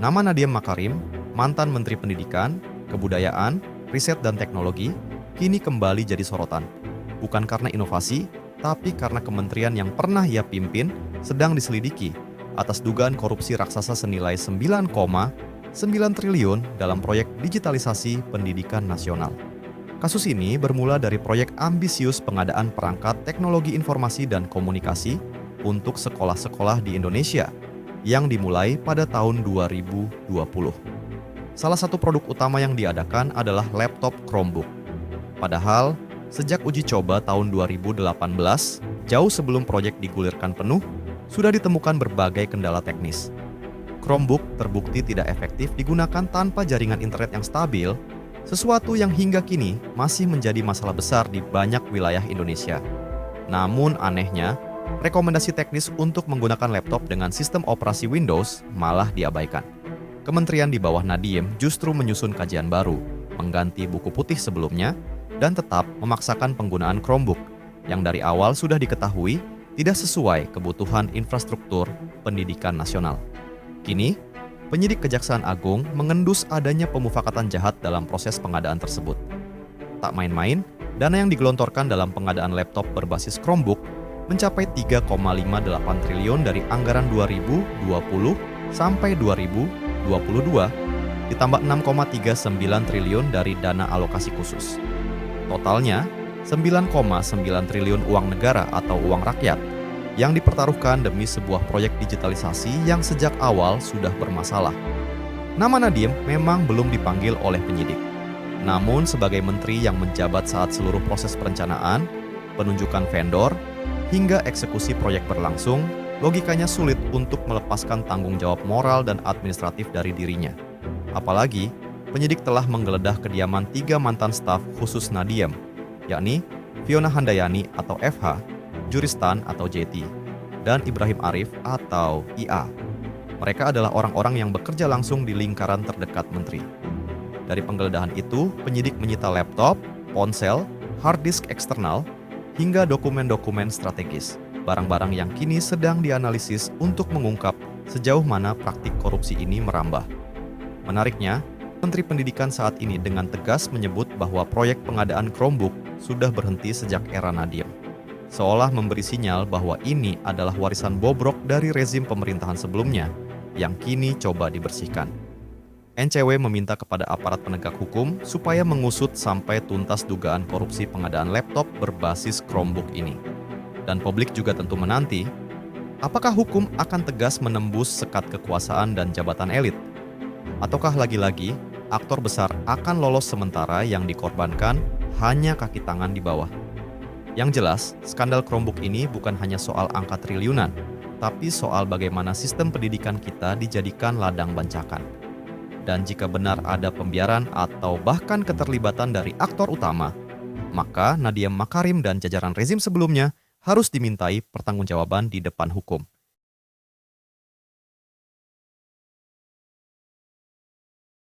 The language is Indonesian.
Nama Nadiem Makarim, mantan Menteri Pendidikan, Kebudayaan, Riset dan Teknologi, kini kembali jadi sorotan. Bukan karena inovasi, tapi karena kementerian yang pernah ia pimpin sedang diselidiki atas dugaan korupsi raksasa senilai 9,9 triliun dalam proyek digitalisasi pendidikan nasional. Kasus ini bermula dari proyek ambisius pengadaan perangkat teknologi informasi dan komunikasi untuk sekolah-sekolah di Indonesia yang dimulai pada tahun 2020. Salah satu produk utama yang diadakan adalah laptop Chromebook. Padahal, sejak uji coba tahun 2018, jauh sebelum proyek digulirkan penuh, sudah ditemukan berbagai kendala teknis. Chromebook terbukti tidak efektif digunakan tanpa jaringan internet yang stabil, sesuatu yang hingga kini masih menjadi masalah besar di banyak wilayah Indonesia. Namun anehnya, rekomendasi teknis untuk menggunakan laptop dengan sistem operasi Windows malah diabaikan. Kementerian di bawah Nadiem justru menyusun kajian baru, mengganti buku putih sebelumnya, dan tetap memaksakan penggunaan Chromebook yang dari awal sudah diketahui tidak sesuai kebutuhan infrastruktur pendidikan nasional. Kini, penyidik Kejaksaan Agung mengendus adanya pemufakatan jahat dalam proses pengadaan tersebut. Tak main-main, dana yang digelontorkan dalam pengadaan laptop berbasis Chromebook mencapai 3,58 triliun dari anggaran 2020 sampai 2022, ditambah 6,39 triliun dari dana alokasi khusus. Totalnya, 9,9 triliun uang negara atau uang rakyat yang dipertaruhkan demi sebuah proyek digitalisasi yang sejak awal sudah bermasalah. Nama Nadiem memang belum dipanggil oleh penyidik. Namun sebagai menteri yang menjabat saat seluruh proses perencanaan, penunjukan vendor, hingga eksekusi proyek berlangsung, logikanya sulit untuk melepaskan tanggung jawab moral dan administratif dari dirinya. Apalagi, penyidik telah menggeledah kediaman 3 mantan staf khusus Nadiem, yakni Fiona Handayani atau FH, Juristan atau JT, dan Ibrahim Arif atau IA. Mereka adalah orang-orang yang bekerja langsung di lingkaran terdekat menteri. Dari penggeledahan itu, penyidik menyita laptop, ponsel, hard disk eksternal, hingga dokumen-dokumen strategis, barang-barang yang kini sedang dianalisis untuk mengungkap sejauh mana praktik korupsi ini merambah. Menariknya, Menteri Pendidikan saat ini dengan tegas menyebut bahwa proyek pengadaan Chromebook sudah berhenti sejak era Nadiem, seolah memberi sinyal bahwa ini adalah warisan bobrok dari rezim pemerintahan sebelumnya yang kini coba dibersihkan. NCW meminta kepada aparat penegak hukum supaya mengusut sampai tuntas dugaan korupsi pengadaan laptop berbasis Chromebook ini. Dan publik juga tentu menanti, apakah hukum akan tegas menembus sekat kekuasaan dan jabatan elit? Ataukah lagi-lagi aktor besar akan lolos sementara yang dikorbankan hanya kaki tangan di bawah? Yang jelas, skandal Chromebook ini bukan hanya soal angka triliunan, tapi soal bagaimana sistem pendidikan kita dijadikan ladang bancakan. Dan jika benar ada pembiaran atau bahkan keterlibatan dari aktor utama, maka Nadiem Makarim dan jajaran rezim sebelumnya harus dimintai pertanggungjawaban di depan hukum.